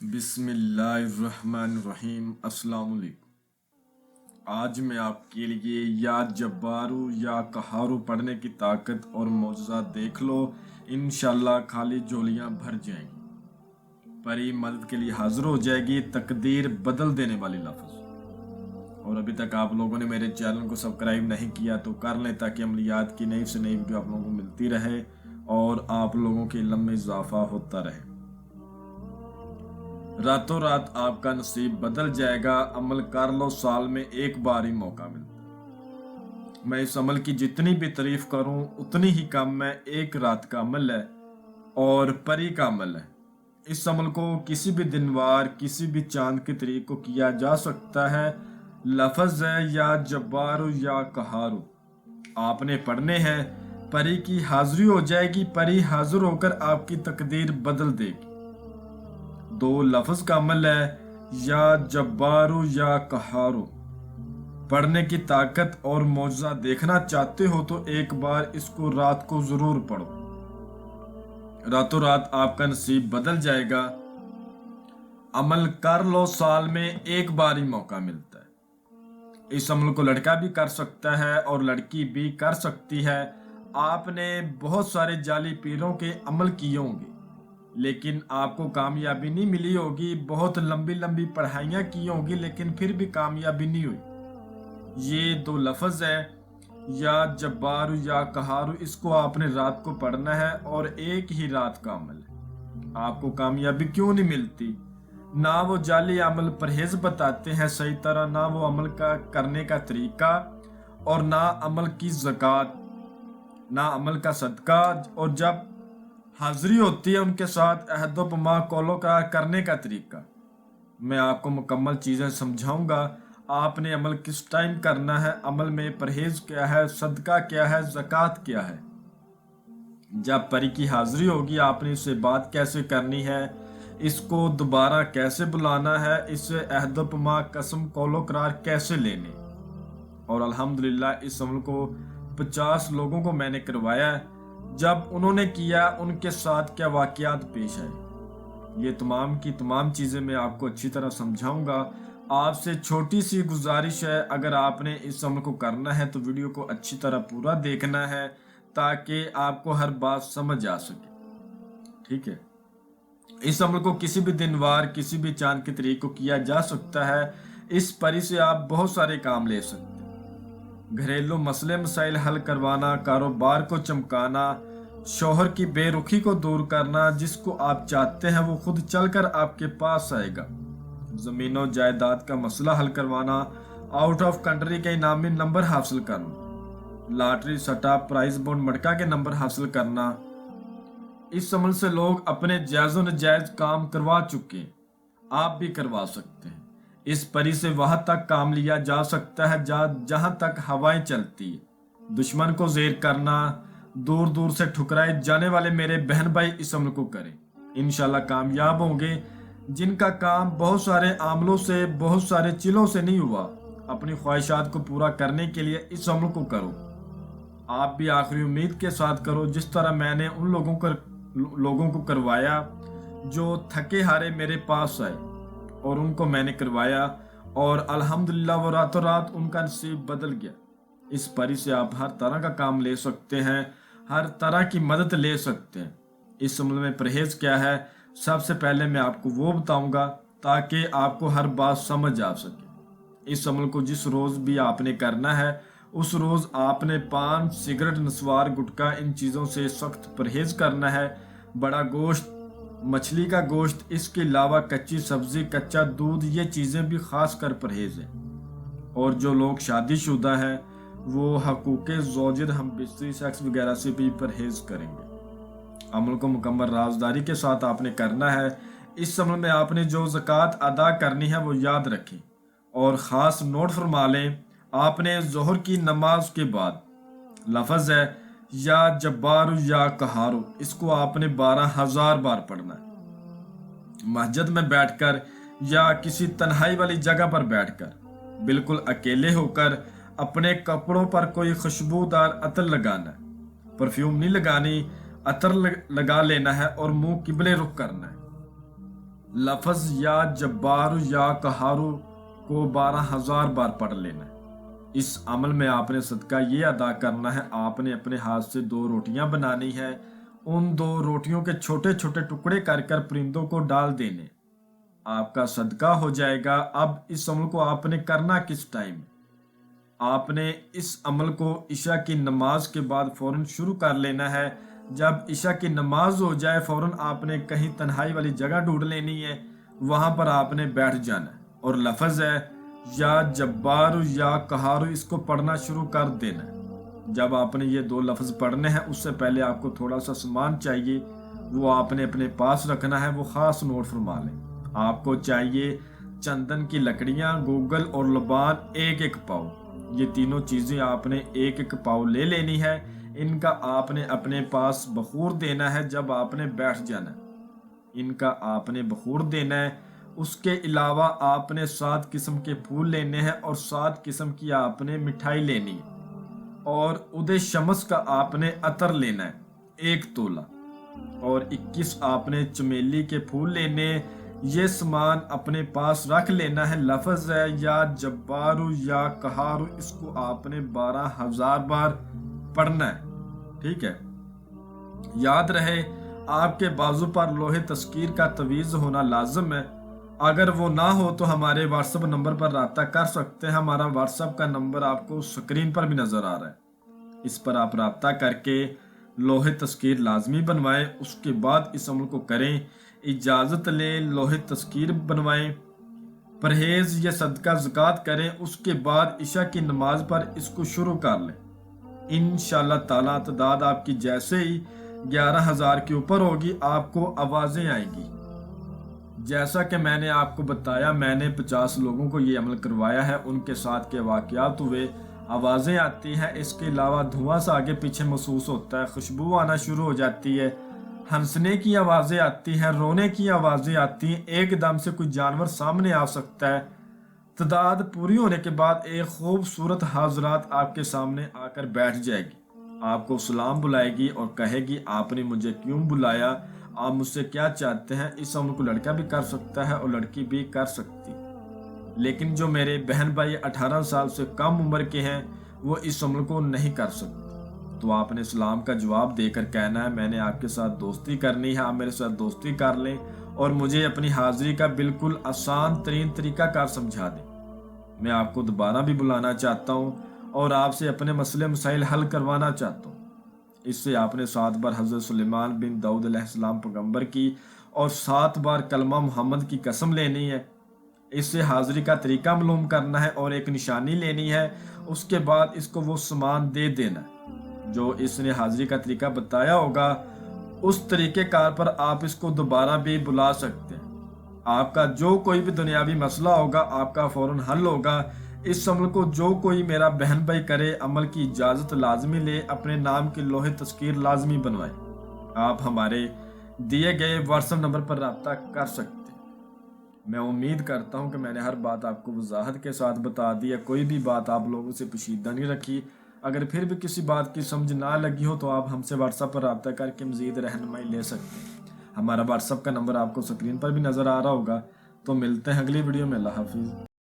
بسم اللہ الرحمن الرحیم۔ السلام علیکم۔ آج میں آپ کے لیے یا جبارو یا قہارو پڑھنے کی طاقت اور معجزہ دیکھ لو، انشاءاللہ خالی جھولیاں بھر جائیں گی۔ پری مدد کے لیے حاضر ہو جائے گی، تقدیر بدل دینے والی لفظ۔ اور ابھی تک آپ لوگوں نے میرے چینل کو سبسکرائب نہیں کیا تو کر لیں، تاکہ عملیات کی نئی سے نئی ویڈیو آپ لوگوں کو ملتی رہے اور آپ لوگوں کے علم میں اضافہ ہوتا رہے۔ راتوں رات آپ کا نصیب بدل جائے گا، عمل کر لو، سال میں ایک بار ہی موقع ملتا ہے۔ میں اس عمل کی جتنی بھی تعریف کروں اتنی ہی کم ہے۔ ایک رات کا عمل ہے اور پری کا عمل ہے۔ اس عمل کو کسی بھی دن وار، کسی بھی چاند کی تاریخ کو کیا جا سکتا ہے۔ لفظ ہے یا جبارو یا قہارو، آپ نے پڑھنے ہیں، پری کی حاضری ہو جائے گی، پری حاضر ہو کر آپ کی تقدیر بدل دے گی۔ دو لفظ کا عمل ہے یا جبارو یا قہارو۔ پڑھنے کی طاقت اور معجزہ دیکھنا چاہتے ہو تو ایک بار اس کو رات کو ضرور پڑھو۔ راتوں رات آپ کا نصیب بدل جائے گا۔ عمل کر لو، سال میں ایک بار ہی موقع ملتا ہے۔ اس عمل کو لڑکا بھی کر سکتا ہے اور لڑکی بھی کر سکتی ہے۔ آپ نے بہت سارے جعلی پیروں کے عمل کیے ہوں گے لیکن آپ کو کامیابی نہیں ملی ہوگی۔ بہت لمبی لمبی پڑھائیاں کی ہوں گی لیکن پھر بھی کامیابی نہیں ہوئی۔ یہ دو لفظ ہے یا جبارو یا قہارو، اس کو آپ نے رات کو پڑھنا ہے اور ایک ہی رات کا عمل ہے۔ آپ کو کامیابی کیوں نہیں ملتی؟ نہ وہ جعلی عمل پرہیز بتاتے ہیں صحیح طرح، نہ وہ عمل کا کرنے کا طریقہ، اور نہ عمل کی زکوٰۃ، نہ عمل کا صدقہ، اور جب حاضری ہوتی ہے ان کے ساتھ عہد و پیمان قول و قرار کرنے کا طریقہ۔ میں آپ کو مکمل چیزیں سمجھاؤں گا۔ آپ نے عمل کس ٹائم کرنا ہے، عمل میں پرہیز کیا ہے، صدقہ کیا ہے، زکوٰۃ کیا ہے۔ جب پری کی حاضری ہوگی آپ نے اس سے بات کیسے کرنی ہے، اس کو دوبارہ کیسے بلانا ہے، اس سے عہد و پیمان قسم قول و قرار کیسے لینے۔ اور الحمدللہ اس عمل کو 50 لوگوں کو میں نے کروایا ہے۔ جب انہوں نے کیا ان کے ساتھ کیا واقعات پیش آئے، یہ تمام کی تمام چیزیں میں آپ کو اچھی طرح سمجھاؤں گا۔ آپ سے چھوٹی سی گزارش ہے، اگر آپ نے اس عمل کو کرنا ہے تو ویڈیو کو اچھی طرح پورا دیکھنا ہے تاکہ آپ کو ہر بات سمجھ آ سکے، ٹھیک ہے۔ اس عمل کو کسی بھی دن وار، کسی بھی چاند کی تاریخ کو کیا جا سکتا ہے۔ اس پری سے آپ بہت سارے کام لے سکتے ہیں۔ گھریلو مسئلے مسائل حل کروانا، کاروبار کو چمکانا، شوہر کی بے رخی کو دور کرنا، جس کو آپ چاہتے ہیں وہ خود چل کر آپ کے پاس آئے گا۔ زمین و جائیداد کا مسئلہ حل کروانا، آؤٹ آف کنٹری کے انعامی نمبر حاصل کرنا، لاٹری سٹا پرائز بونڈ مٹکا کے نمبر حاصل کرنا۔ اس عمل سے لوگ اپنے جائز و ناجائز کام کروا چکے ہیں، آپ بھی کروا سکتے ہیں۔ اس پری سے وہاں تک کام لیا جا سکتا ہے جہاں تک ہوائیں چلتی ہے۔ دشمن کو زیر کرنا، دور دور سے ٹھکرائے جانے والے میرے بہن بھائی اس عمل کو کریں، انشاءاللہ کامیاب ہوں گے۔ جن کا کام بہت سارے عاملوں سے، بہت سارے چلوں سے نہیں ہوا، اپنی خواہشات کو پورا کرنے کے لیے اس عمل کو کرو۔ آپ بھی آخری امید کے ساتھ کرو، جس طرح میں نے ان لوگوں کو کروایا جو تھکے ہارے میرے پاس آئے اور ان کو میں نے کروایا، اور الحمدللہ وہ راتوں رات ان کا نصیب بدل گیا۔ اس پری سے آپ ہر طرح کا کام لے سکتے ہیں، ہر طرح کی مدد لے سکتے ہیں۔ اس عمل میں پرہیز کیا ہے، سب سے پہلے میں آپ کو وہ بتاؤں گا تاکہ آپ کو ہر بات سمجھ آ سکے۔ اس عمل کو جس روز بھی آپ نے کرنا ہے اس روز آپ نے پان، سگریٹ، نسوار، گٹکا، ان چیزوں سے سخت پرہیز کرنا ہے۔ بڑا گوشت، مچھلی کا گوشت، اس کے علاوہ کچی سبزی، کچا دودھ، یہ چیزیں بھی خاص کر پرہیز ہیں۔ اور جو لوگ شادی شدہ ہیں وہ حقوق زوجر، ہم بستری سیکس وغیرہ سے بھی پرہیز کریں گے۔ عمل کو مکمل رازداری کے ساتھ آپ نے کرنا ہے۔ اس عمل میں آپ نے جو زکوٰۃ ادا کرنی ہے وہ یاد رکھیں اور خاص نوٹ فرما لیں۔ آپ نے ظہر کی نماز کے بعد لفظ ہے یا جبارو یا قہارو، اس کو آپ نے 12,000 بار پڑھنا ہے۔ مسجد میں بیٹھ کر یا کسی تنہائی والی جگہ پر بیٹھ کر، بالکل اکیلے ہو کر، اپنے کپڑوں پر کوئی خوشبودار عطر لگانا ہے، پرفیوم نہیں لگانی، عطر لگا لینا ہے اور منہ قبلے رخ کرنا ہے۔ لفظ یا جبار یا قہار کو 12,000 بار پڑھ لینا ہے۔ اس عمل میں آپ نے صدقہ یہ ادا کرنا ہے، آپ نے اپنے ہاتھ سے 2 روٹیاں بنانی ہے، ان 2 روٹیوں کے چھوٹے چھوٹے ٹکڑے کر کر پرندوں کو ڈال دینے، آپ کا صدقہ ہو جائے گا۔ اب اس عمل کو آپ نے کرنا کس ٹائم؟ آپ نے اس عمل کو عشاء کی نماز کے بعد فوراً شروع کر لینا ہے۔ جب عشاء کی نماز ہو جائے فوراً آپ نے کہیں تنہائی والی جگہ ڈھونڈ لینی ہے، وہاں پر آپ نے بیٹھ جانا ہے اور لفظ ہے یا جبار یا قہار اس کو پڑھنا شروع کر دینا ہے۔ جب آپ نے یہ 2 لفظ پڑھنے ہیں اس سے پہلے آپ کو تھوڑا سا سامان چاہیے، وہ آپ نے اپنے پاس رکھنا ہے، وہ خاص نوٹ فرما لیں۔ آپ کو چاہیے چندن کی لکڑیاں، گوگل اور لبان 1 پاؤ، یہ تینوں چیزیں آپ نے 1 پاؤ لے لینی ہے۔ ان کا آپ نے اپنے پاس بخور دینا ہے جب آپ نے بیٹھ جانا ہے، ان کا آپ نے بخور دینا ہے۔ اس کے علاوہ آپ نے 7 قسم کے پھول لینے ہیں اور 7 قسم کی آپ نے مٹھائی لینی ہے، اور عود شمس کا آپ نے عطر لینا ہے 1 تولہ، اور 21 آپ نے چمیلی کے پھول لینے۔ یہ سامان اپنے پاس رکھ لینا ہے۔ لفظ ہے یا جبار یا قہار، اس کو آپ نے 12,000 بار پڑھنا ہے، ٹھیک ہے؟ یاد رہے آپ کے بازو پر لوہے تذکیر کا تعویذ ہونا لازم ہے، اگر وہ نہ ہو تو ہمارے واٹس ایپ نمبر پر رابطہ کر سکتے ہیں۔ ہمارا واٹس ایپ کا نمبر آپ کو سکرین پر بھی نظر آ رہا ہے، اس پر آپ رابطہ کر کے لوہے تذکیر لازمی بنوائیں، اس کے بعد اس عمل کو کریں، اجازت لیں، لوہے تذکیر بنوائیں، پرہیز یا صدقہ زکوٰۃ کریں، اس کے بعد عشاء کی نماز پر اس کو شروع کر لیں۔ انشاءاللہ تعالیٰ تعداد آپ کی جیسے ہی 11,000 کے اوپر ہوگی آپ کو آوازیں آئیں گی۔ جیسا کہ میں نے آپ کو بتایا، میں نے 50 لوگوں کو یہ عمل کروایا ہے، ان کے ساتھ کے واقعات ہوئے، آوازیں آتی ہیں، اس کے علاوہ دھواں سا آگے پیچھے محسوس ہوتا ہے، خوشبو آنا شروع ہو جاتی ہے، ہنسنے کی آوازیں آتی ہیں، رونے کی آوازیں آتی ہیں، ایک دم سے کوئی جانور سامنے آ سکتا ہے۔ تعداد پوری ہونے کے بعد ایک خوبصورت حضرات آپ کے سامنے آ کر بیٹھ جائے گی، آپ کو سلام بلائے گی اور کہے گی آپ نے مجھے کیوں بلایا، آپ مجھ سے کیا چاہتے ہیں۔ اس عمل کو لڑکا بھی کر سکتا ہے اور لڑکی بھی کر سکتی، لیکن جو میرے بہن بھائی 18 سال سے کم عمر کے ہیں وہ اس عمل کو نہیں کر سکتے۔ تو آپ نے سلام کا جواب دے کر کہنا ہے میں نے آپ کے ساتھ دوستی کرنی ہے، آپ میرے ساتھ دوستی کر لیں اور مجھے اپنی حاضری کا بالکل آسان ترین طریقہ کار سمجھا دیں۔ میں آپ کو دوبارہ بھی بلانا چاہتا ہوں اور آپ سے اپنے مسئلے مسائل حل کروانا چاہتا ہوں۔ اس سے آپ نے 7 بار حضرت سلیمان بن داؤد علیہ السلام پیغمبر کی اور 7 بار کلمہ محمد کی قسم لینی ہے۔ اس سے حاضری کا طریقہ معلوم کرنا ہے اور ایک نشانی لینی ہے، اس کے بعد اس کو وہ سامان دے دینا ہے جو اس نے حاضری کا طریقہ بتایا ہوگا۔ اس طریقہ کار پر آپ اس کو دوبارہ بھی بلا سکتے ہیں۔ آپ کا جو کوئی بھی دنیاوی مسئلہ ہوگا آپ کا فوراً حل ہوگا۔ اس عمل کو جو کوئی میرا بہن بھائی کرے، عمل کی اجازت لازمی لے، اپنے نام کی لوہے تذکیر لازمی بنوائے۔ آپ ہمارے دیے گئے واٹس ایپ نمبر پر رابطہ کر سکتے ہیں۔ میں امید کرتا ہوں کہ میں نے ہر بات آپ کو وضاحت کے ساتھ بتا دی ہے، کوئی بھی بات آپ لوگوں سے پوشیدہ نہیں رکھی۔ اگر پھر بھی کسی بات کی سمجھ نہ لگی ہو تو آپ ہم سے واٹس ایپ پر رابطہ کر کے مزید رہنمائی لے سکتے ہیں۔ ہمارا واٹس ایپ کا نمبر آپ کو سکرین پر بھی نظر آ رہا ہوگا۔ تو ملتے ہیں اگلی ویڈیو میں، اللہ حافظ۔